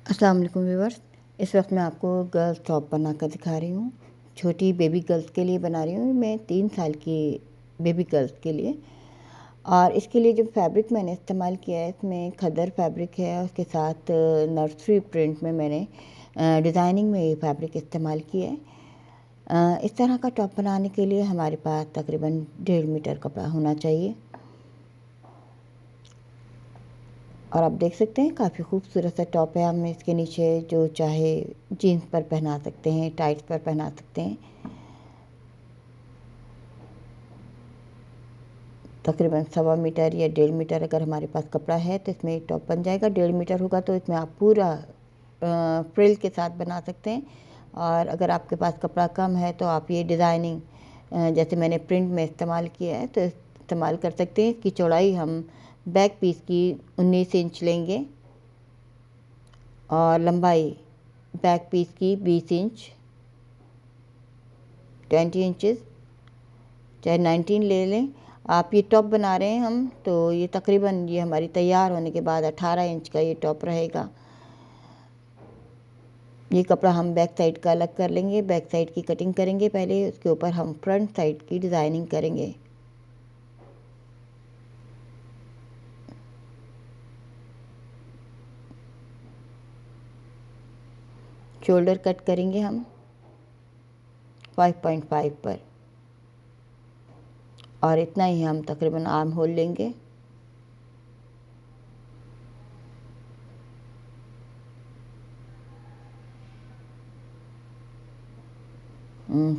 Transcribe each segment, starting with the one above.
अस्सलाम वालेकुम व्यूअर्स। इस वक्त मैं आपको गर्ल्स टॉप बना कर दिखा रही हूँ। छोटी बेबी गर्ल्स के लिए बना रही हूँ मैं, 3 साल की बेबी गर्ल्स के लिए। और इसके लिए जो फैब्रिक मैंने इस्तेमाल किया है, इसमें खद्दर फैब्रिक है। उसके साथ नर्सरी प्रिंट में मैंने डिज़ाइनिंग में ये फैब्रिक इस्तेमाल किया है। इस तरह का टॉप बनाने के लिए हमारे पास तकरीबन 1.5 मीटर कपड़ा होना चाहिए। और आप देख सकते हैं काफ़ी खूबसूरत सा टॉप है। हम इसके नीचे जो चाहे जीन्स पर पहना सकते हैं, टाइट्स पर पहना सकते हैं। तकरीबन 1.25 मीटर या 1.5 मीटर अगर हमारे पास कपड़ा है तो इसमें एक टॉप बन जाएगा। 1.5 मीटर होगा तो इसमें आप पूरा फ्रिल के साथ बना सकते हैं। और अगर आपके पास कपड़ा कम है तो आप ये डिज़ाइनिंग जैसे मैंने प्रिंट में इस्तेमाल किया है तो इस्तेमाल कर सकते हैं। इसकी चौड़ाई हम बैक पीस की 19 इंच लेंगे और लंबाई बैक पीस की 20 इंच, 20 इंचेस, चाहे 19 ले लें। आप ये टॉप बना रहे हैं हम, तो ये तकरीबन ये हमारी तैयार होने के बाद 18 इंच का ये टॉप रहेगा। ये कपड़ा हम बैक साइड का अलग कर लेंगे, बैक साइड की कटिंग करेंगे पहले, उसके ऊपर हम फ्रंट साइड की डिज़ाइनिंग करेंगे। शोल्डर कट करेंगे हम 5.5 पर, और इतना ही हम तकरीबन आर्म होल लेंगे।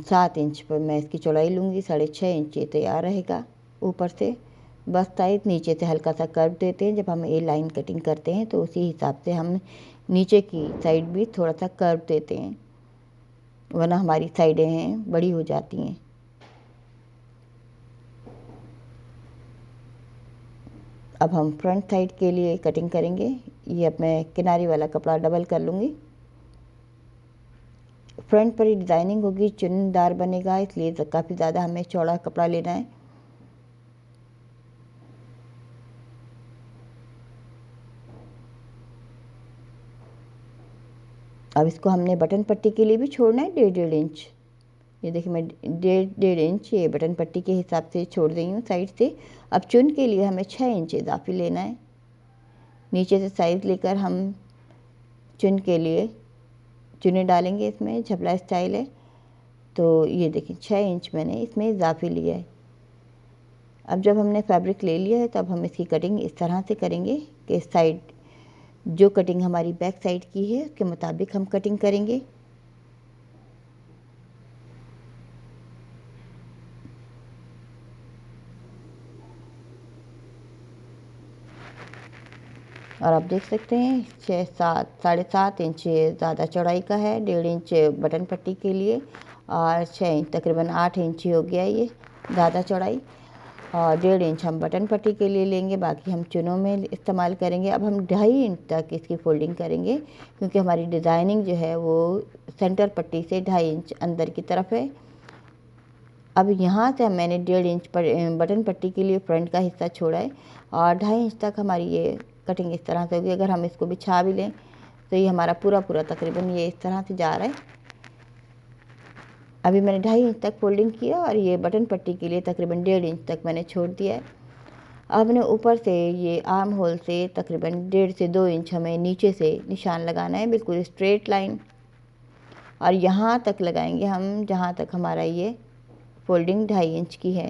सात इंच पर मैं इसकी चौड़ाई लूँगी, 6.5 इंच ये तैयार रहेगा। ऊपर से बस साइड, नीचे से हल्का सा कर्व देते हैं। जब हम ए लाइन कटिंग करते हैं तो उसी हिसाब से हम नीचे की साइड भी थोड़ा सा कर्व देते हैं, वरना हमारी साइडें हैं बड़ी हो जाती हैं। अब हम फ्रंट साइड के लिए कटिंग करेंगे। ये अब मैं किनारी वाला कपड़ा डबल कर लूँगी। फ्रंट पर ही डिज़ाइनिंग होगी, चुनदार बनेगा, इसलिए काफ़ी ज़्यादा हमें चौड़ा कपड़ा लेना है। अब इसको हमने बटन पट्टी के लिए भी छोड़ना है 1.5 इंच। ये देखिए मैं 1.5 इंच ये बटन पट्टी के हिसाब से छोड़ रही हूँ साइड से। अब चुन के लिए हमें 6 इंच इजाफी लेना है। नीचे से साइज़ लेकर हम चुन के लिए चुने डालेंगे। इसमें झपला स्टाइल है तो ये देखिए 6 इंच मैंने इसमें इजाफी लिया है। अब जब हमने फैब्रिक ले लिया है तब हम इसकी कटिंग इस तरह से करेंगे कि साइड जो कटिंग हमारी बैक साइड की है उसके मुताबिक हम कटिंग करेंगे। और आप देख सकते हैं 6.5 इंच ज़्यादा चौड़ाई का है, 1.5 इंच बटन पट्टी के लिए और 6 इंच, तकरीबन 8 इंच ही हो गया ये ज़्यादा चौड़ाई। और 1.5 इंच हम बटन पट्टी के लिए लेंगे, बाकी हम चुनों में इस्तेमाल करेंगे। अब हम 2.5 इंच तक इसकी फोल्डिंग करेंगे क्योंकि हमारी डिज़ाइनिंग जो है वो सेंटर पट्टी से 2.5 इंच अंदर की तरफ है। अब यहाँ से मैंने 1.5 इंच पर बटन पट्टी के लिए फ्रंट का हिस्सा छोड़ा है और 2.5 इंच तक हमारी ये कटिंग इस तरह से होगी। अगर हम इसको बिछा भी लें तो ये हमारा पूरा तकरीबन ये इस तरह से जा रहा है। अभी मैंने 2.5 इंच तक फोल्डिंग किया और ये बटन पट्टी के लिए तकरीबन 1.5 इंच तक मैंने छोड़ दिया है। अब हमने ऊपर से ये आर्म होल से तकरीबन 1.5 से 2 इंच हमें नीचे से निशान लगाना है, बिल्कुल स्ट्रेट लाइन। और यहाँ तक लगाएंगे हम जहाँ तक हमारा ये फोल्डिंग 2.5 इंच की है।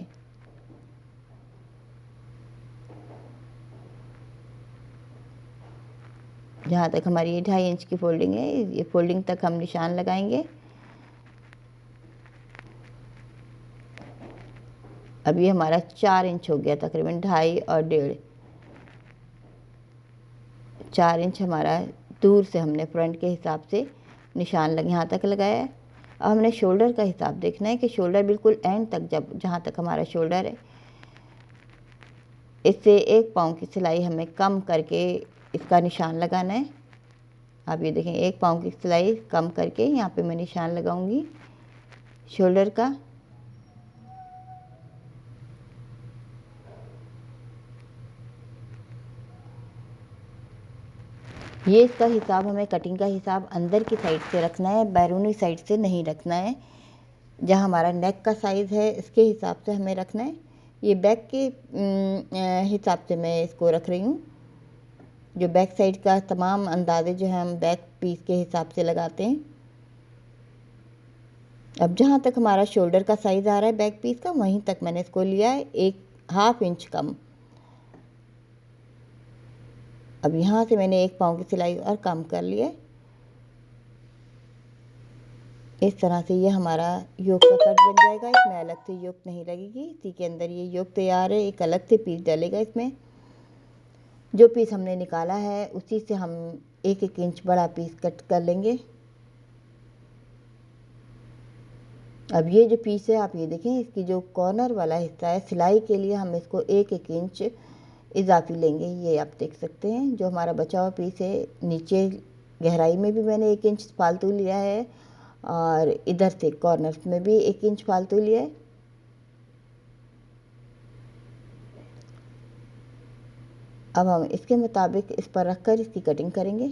जहाँ तक हमारी ये 2.5 इंच की फोल्डिंग है, ये फोल्डिंग तक हम निशान लगाएंगे। अब ये हमारा 4 इंच हो गया, तकरीबन 2.5 और 1.5, 4 इंच हमारा दूर से हमने फ्रंट के हिसाब से निशान यहाँ तक लगाया है। अब हमने शोल्डर का हिसाब देखना है कि शोल्डर बिल्कुल एंड तक, जब जहाँ तक हमारा शोल्डर है, इससे 1 पाँव की सिलाई हमें कम करके इसका निशान लगाना है। आप ये देखें 1 पाँव की सिलाई कम करके यहाँ पे मैं निशान लगाऊंगी शोल्डर का। ये इसका हिसाब, हमें कटिंग का हिसाब अंदर की साइड से रखना है, बैरूनी साइड से नहीं रखना है। जहाँ हमारा नेक का साइज़ है इसके हिसाब से हमें रखना है। ये बैक के हिसाब से मैं इसको रख रही हूँ। जो बैक साइड का तमाम अंदाजे जो है हम बैक पीस के हिसाब से लगाते हैं। अब जहाँ तक हमारा शोल्डर का साइज़ आ रहा है बैक पीस का, वहीं तक मैंने इसको लिया है 1/2 इंच कम। अब यहाँ से मैंने 1 पाँव की सिलाई और कम कर लिया है। इस तरह से ये हमारा योक का कट बन जाएगा। इसमें अलग से योक नहीं लगेगी, इसी के अंदर ये योक तैयार है। एक अलग से पीस डलेगा इसमें। जो पीस हमने निकाला है उसी से हम 1-1 इंच बड़ा पीस कट कर लेंगे। अब ये जो पीस है आप ये देखें, इसकी जो कॉर्नर वाला हिस्सा है सिलाई के लिए हम इसको 1-1 इंच इजाफी लेंगे। ये आप देख सकते हैं जो हमारा बचा हुआ पीस है, नीचे गहराई में भी मैंने 1 इंच फालतू लिया है और इधर से कॉर्नर में भी 1 इंच फालतू लिया है। अब हम इसके मुताबिक इस पर रखकर इसकी कटिंग करेंगे।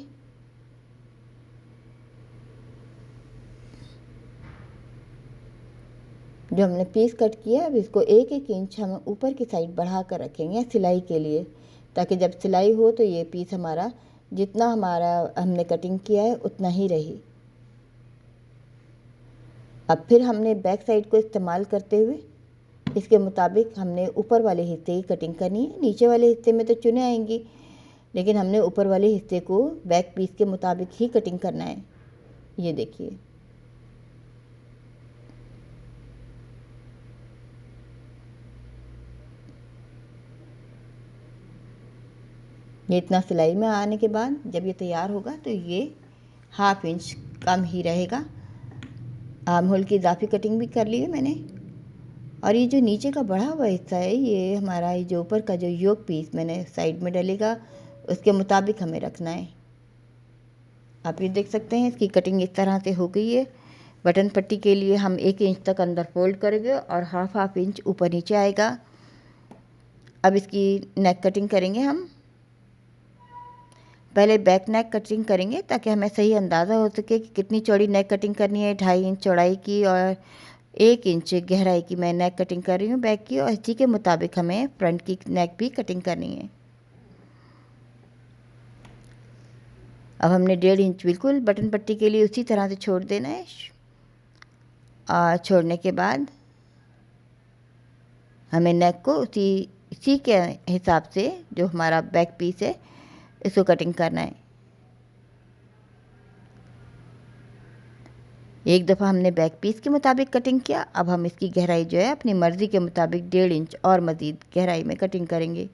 जो हमने पीस कट किया अब इसको 1-1 इंच हम ऊपर की साइड बढ़ा कर रखेंगे सिलाई के लिए, ताकि जब सिलाई हो तो ये पीस हमारा जितना हमारा हमने कटिंग किया है उतना ही रहे। अब फिर हमने बैक साइड को इस्तेमाल करते हुए इसके मुताबिक हमने ऊपर वाले हिस्से की कटिंग करनी है। नीचे वाले हिस्से में तो चुने आएंगी, लेकिन हमने ऊपर वाले हिस्से को बैक पीस के मुताबिक ही कटिंग करना है। ये देखिए, ये इतना सिलाई में आने के बाद जब ये तैयार होगा तो ये 1/2 इंच कम ही रहेगा। आर्म होल की इजाफी कटिंग भी कर ली है मैंने। और ये जो नीचे का बढ़ा हुआ हिस्सा है ये हमारा, ये जो ऊपर का जो योक पीस मैंने साइड में डलेगा उसके मुताबिक हमें रखना है। आप ये देख सकते हैं इसकी कटिंग इस तरह से हो गई है। बटन पट्टी के लिए हम 1 इंच तक अंदर फोल्ड करेंगे और 1/2 इंच ऊपर नीचे आएगा। अब इसकी नेक कटिंग करेंगे हम। पहले बैक नेक कटिंग करेंगे ताकि हमें सही अंदाज़ा हो सके कि कितनी चौड़ी नेक कटिंग करनी है। 2.5 इंच चौड़ाई की और 1 इंच गहराई की मैं नेक कटिंग कर रही हूँ बैक की, और इसी के मुताबिक हमें फ्रंट की नेक भी कटिंग करनी है। अब हमने 1.5 इंच बिल्कुल बटन पट्टी के लिए उसी तरह से छोड़ देना है। और छोड़ने के बाद हमें नेक को इसी के हिसाब से जो हमारा बैक पीस है इसको कटिंग करना है। एक दफ़ा हमने बैक पीस के मुताबिक कटिंग किया, अब हम इसकी गहराई जो है अपनी मर्ज़ी के मुताबिक 1.5 इंच और मज़ीद गहराई में कटिंग करेंगे।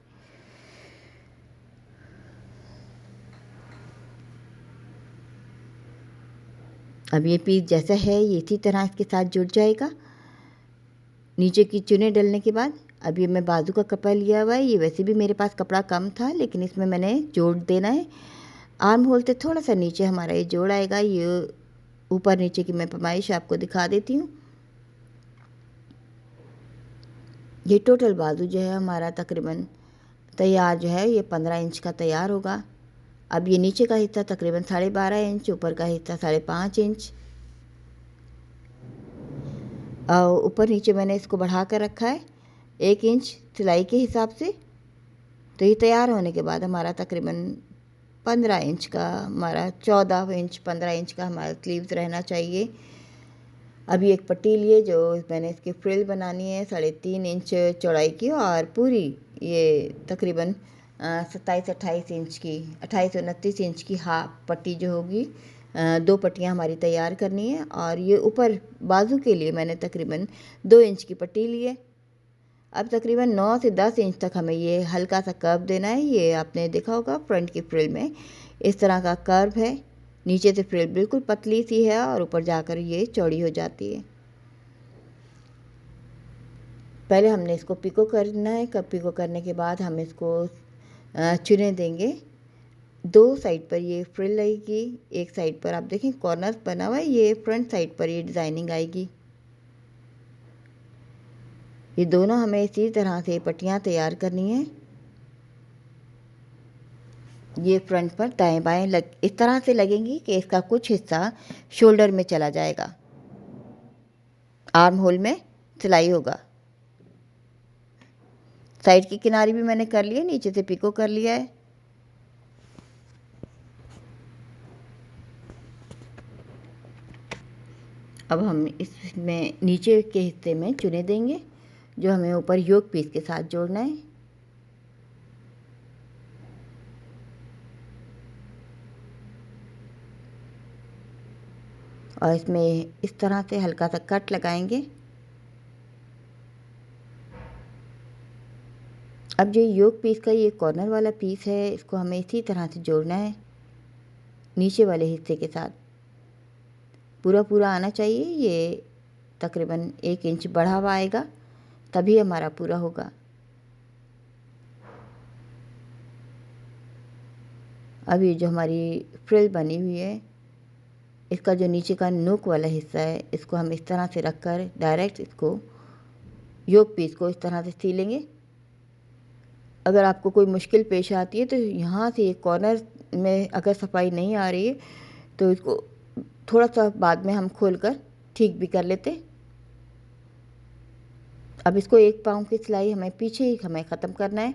अब ये पीस जैसा है ये इसी तरह इसके साथ जुड़ जाएगा। नीचे की चुने डलने के बाद अब ये मैं बाजू का कपड़ा लिया हुआ है। ये वैसे भी मेरे पास कपड़ा कम था, लेकिन इसमें मैंने जोड़ देना है। आर्म होल से थोड़ा सा नीचे हमारा ये जोड़ आएगा। ये ऊपर नीचे की मैं पैमाइश आपको दिखा देती हूँ। ये टोटल बाजू जो है हमारा तकरीबन तैयार जो है ये 15 इंच का तैयार होगा। अब ये नीचे का हिस्सा तकरीबन 12.5 इंच, ऊपर का हिस्सा 5.5 इंच। ऊपर नीचे मैंने इसको बढ़ा कर रखा है 1 इंच सिलाई के हिसाब से। तो ये तैयार होने के बाद हमारा तकरीबन 15 इंच का, हमारा 14 इंच 15 इंच का हमारा स्लीव्स रहना चाहिए। अभी एक पट्टी लिए जो मैंने इसकी फ्रिल बनानी है 3.5 इंच चौड़ाई की, और पूरी ये तकरीबन 27-28 इंच की, 28-29 इंच की हाफ पट्टी जो होगी, 2 पट्टियाँ हमारी तैयार करनी है। और ये ऊपर बाजू के लिए मैंने तकरीबन 2 इंच की पट्टी ली है। अब तकरीबन 9 से 10 इंच तक हमें ये हल्का सा कर्व देना है। ये आपने देखा होगा फ्रंट की फ्रिल में इस तरह का कर्व है। नीचे से फ्रिल बिल्कुल पतली सी है और ऊपर जाकर ये चौड़ी हो जाती है। पहले हमने इसको पिको करना है। पिको करने के बाद हम इसको चुने देंगे। 2 साइड पर ये फ्रिल लगेगी। एक साइड पर आप देखें कॉर्नर बना हुआ है, ये फ्रंट साइड पर ये डिज़ाइनिंग आएगी। ये दोनों हमें इसी तरह से पट्टियाँ तैयार करनी है। ये फ्रंट पर दाएं बाएं इस तरह से लगेंगी कि इसका कुछ हिस्सा शोल्डर में चला जाएगा, आर्म होल में सिलाई होगा। साइड की किनारी भी मैंने कर ली है, नीचे से पिको कर लिया है। अब हम इसमें नीचे के हिस्से में चुने देंगे जो हमें ऊपर योक पीस के साथ जोड़ना है। और इसमें इस तरह से हल्का सा कट लगाएंगे। अब जो योक पीस का ये कॉर्नर वाला पीस है, इसको हमें इसी तरह से जोड़ना है नीचे वाले हिस्से के साथ। पूरा पूरा आना चाहिए, ये तकरीबन 1 इंच बढ़ा हुआ आएगा तभी हमारा पूरा होगा। अब ये जो हमारी फ्रिल बनी हुई है, इसका जो नीचे का नोक वाला हिस्सा है, इसको हम इस तरह से रखकर डायरेक्ट इसको योक पीस को इस तरह से सीलेंगे। अगर आपको कोई मुश्किल पेश आती है तो यहाँ से कॉर्नर में अगर सफाई नहीं आ रही है तो इसको थोड़ा सा बाद में हम खोलकर ठीक भी कर लेते। अब इसको 1 पाँव की सिलाई हमें पीछे ही ख़त्म करना है,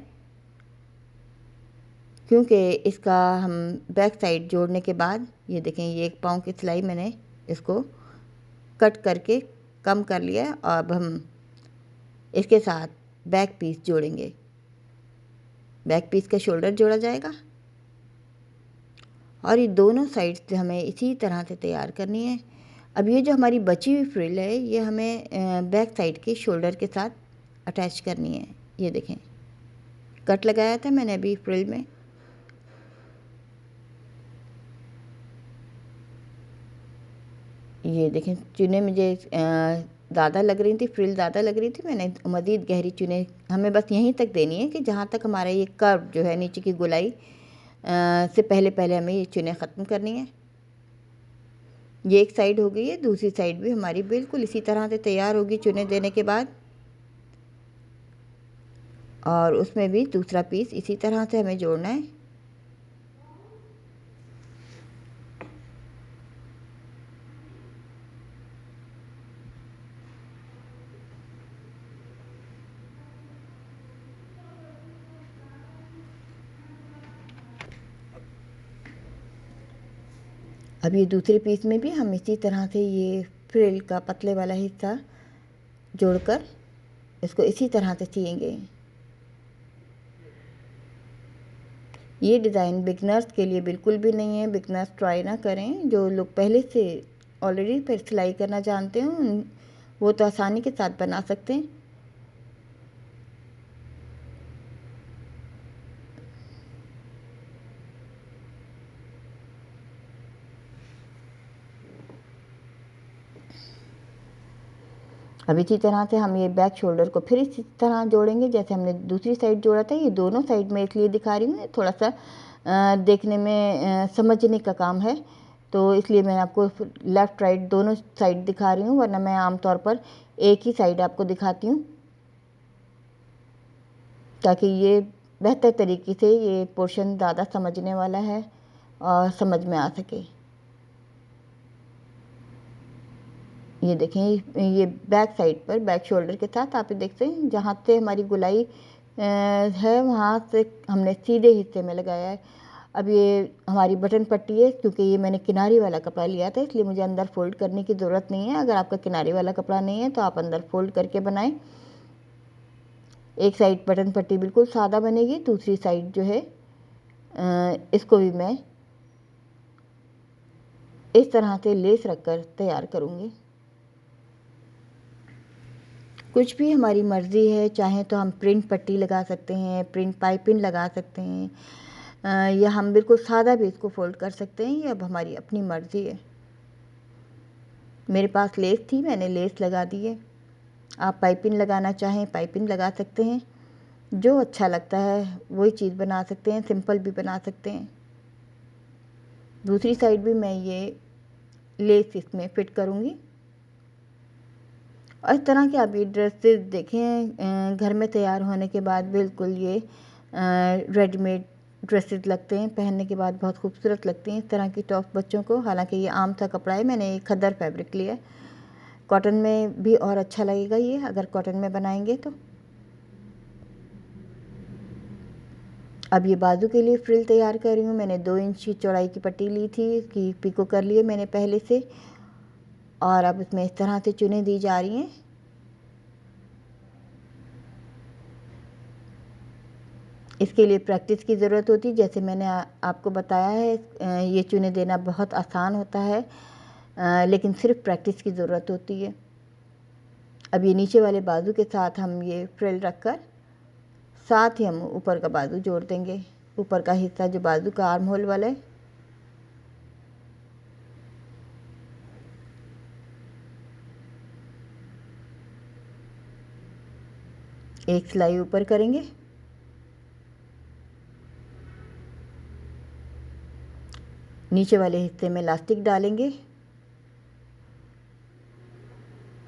क्योंकि इसका हम बैक साइड जोड़ने के बाद ये देखें, ये 1 पाँव की सिलाई मैंने इसको कट करके कम कर लिया है। अब हम इसके साथ बैक पीस जोड़ेंगे। बैक पीस का शोल्डर जोड़ा जाएगा और ये दोनों साइड से हमें इसी तरह से तैयार करनी है। अब ये जो हमारी बची हुई फ्रिल है, ये हमें बैक साइड के शोल्डर के साथ अटैच करनी है। ये देखें, कट लगाया था मैंने अभी फ्रिल में। ये देखें, चुने मुझे ज़्यादा लग रही थी, फ्रिल ज़्यादा लग रही थी, मैंने मज़ीद गहरी चुने हमें बस यहीं तक देनी है कि जहाँ तक हमारा ये कर्व जो है नीचे की गोलाई से पहले पहले हमें ये चुने ख़त्म करनी है। ये एक साइड हो गई है, दूसरी साइड भी हमारी बिल्कुल इसी तरह से तैयार होगी चुने देने के बाद। और उसमें भी दूसरा पीस इसी तरह से हमें जोड़ना है। अब ये दूसरे पीस में भी हम इसी तरह से ये फ्रिल का पतले वाला हिस्सा जोड़कर इसको इसी तरह से सिएंगे। ये डिज़ाइन बिगनर्स के लिए बिल्कुल भी नहीं है, बिगनर्स ट्राई ना करें। जो लोग पहले से ऑलरेडी पर सिलाई करना जानते हैं वो तो आसानी के साथ बना सकते हैं। अब इसी तरह से हम ये बैक शोल्डर को फिर इसी तरह जोड़ेंगे जैसे हमने दूसरी साइड जोड़ा था। ये दोनों साइड में इसलिए दिखा रही हूँ, थोड़ा सा देखने में समझने का काम है, तो इसलिए मैं आपको लेफ़्ट राइट दोनों साइड दिखा रही हूँ, वरना मैं आमतौर पर एक ही साइड आपको दिखाती हूँ ताकि ये बेहतर तरीके से ये पोर्शन ज़्यादा समझने वाला है और समझ में आ सके। ये देखें, ये बैक साइड पर बैक शोल्डर के साथ आप देखते हैं जहाँ से हमारी गुलाई है वहाँ से हमने सीधे हिस्से में लगाया है। अब ये हमारी बटन पट्टी है, क्योंकि ये मैंने किनारी वाला कपड़ा लिया था इसलिए मुझे अंदर फोल्ड करने की ज़रूरत नहीं है। अगर आपका किनारी वाला कपड़ा नहीं है तो आप अंदर फोल्ड करके बनाएं। एक साइड बटन पट्टी बिल्कुल सादा बनेगी, दूसरी साइड जो है इसको भी मैं इस तरह से लेस रखकर तैयार करूँगी। कुछ भी हमारी मर्ज़ी है, चाहे तो हम प्रिंट पट्टी लगा सकते हैं, प्रिंट पाइपिंग लगा सकते हैं, या हम बिल्कुल सादा भी इसको फोल्ड कर सकते हैं। ये अब हमारी अपनी मर्ज़ी है। मेरे पास लेस थी, मैंने लेस लगा दी है। आप पाइपिंग लगाना चाहें पाइपिंग लगा सकते हैं, जो अच्छा लगता है वही चीज़ बना सकते हैं, सिंपल भी बना सकते हैं। दूसरी साइड भी मैं ये लेस इसमें फिट करूँगी। और इस तरह के आप ये ड्रेसेस देखें घर में तैयार होने के बाद बिल्कुल ये रेडीमेड ड्रेसेस लगते हैं, पहनने के बाद बहुत खूबसूरत लगती हैं इस तरह की टॉप बच्चों को। हालांकि ये आम सा कपड़ा है, मैंने खद्दर फैब्रिक लिया है। कॉटन में भी और अच्छा लगेगा ये, अगर कॉटन में बनाएंगे तो। अब ये बाजू के लिए फ्रिल तैयार कर रही हूँ। मैंने 2 इंच की चौड़ाई की पट्टी ली थी, इसकी पिको कर लिए मैंने पहले से, और अब इसमें इस तरह से चुनें दी जा रही हैं। इसके लिए प्रैक्टिस की ज़रूरत होती है, जैसे मैंने आपको बताया है। ये चुनें देना बहुत आसान होता है, लेकिन सिर्फ प्रैक्टिस की ज़रूरत होती है। अब ये नीचे वाले बाजू के साथ हम ये फ्रिल रखकर साथ ही हम ऊपर का बाजू जोड़ देंगे। ऊपर का हिस्सा जो बाजू का आर्म होल वाला है, एक सिलाई ऊपर करेंगे, नीचे वाले हिस्से में इलास्टिक डालेंगे।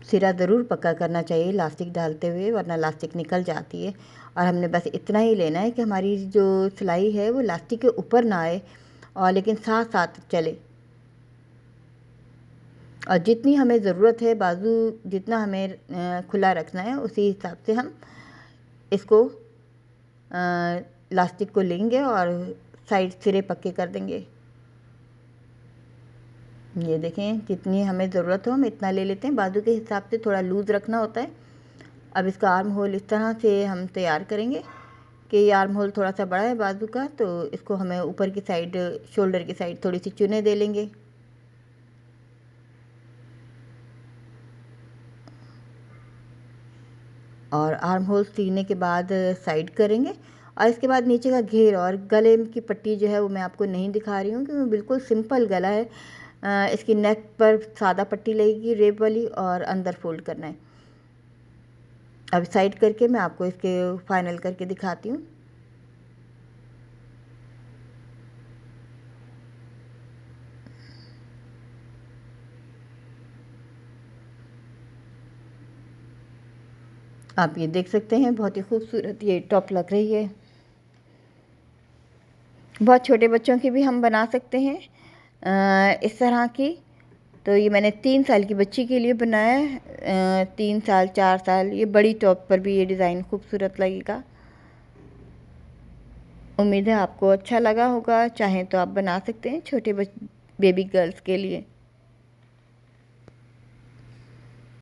सिरा ज़रूर पक्का करना चाहिए इलास्टिक डालते हुए, वरना इलास्टिक निकल जाती है। और हमने बस इतना ही लेना है कि हमारी जो सिलाई है वो इलास्टिक के ऊपर ना आए, और लेकिन साथ साथ चले। और जितनी हमें ज़रूरत है, बाजू जितना हमें खुला रखना है, उसी हिसाब से हम इसको इलास्टिक को लेंगे और साइड सिरे पक्के कर देंगे। ये देखें, जितनी हमें ज़रूरत हो हम इतना ले लेते हैं। बाजू के हिसाब से थोड़ा लूज़ रखना होता है। अब इसका आर्म होल इस तरह से हम तैयार करेंगे कि ये आर्म होल थोड़ा सा बड़ा है बाजू का, तो इसको हमें ऊपर की साइड, शोल्डर की साइड थोड़ी सी चुने दे लेंगे। और आर्म होल सीने के बाद साइड करेंगे, और इसके बाद नीचे का घेर और गले की पट्टी जो है वो मैं आपको नहीं दिखा रही हूँ, क्योंकि बिल्कुल सिंपल गला है। इसकी नेक पर सादा पट्टी लगेगी रेप वाली, और अंदर फोल्ड करना है। अब साइड करके मैं आपको इसके फाइनल करके दिखाती हूँ। आप ये देख सकते हैं, बहुत ही खूबसूरत ये टॉप लग रही है। बहुत छोटे बच्चों की भी हम बना सकते हैं इस तरह की। तो ये मैंने 3 साल की बच्ची के लिए बनाया है, 3 साल 4 साल। ये बड़ी टॉप पर भी ये डिज़ाइन खूबसूरत लगेगा। उम्मीद है आपको अच्छा लगा होगा। चाहें तो आप बना सकते हैं छोटे बेबी गर्ल्स के लिए।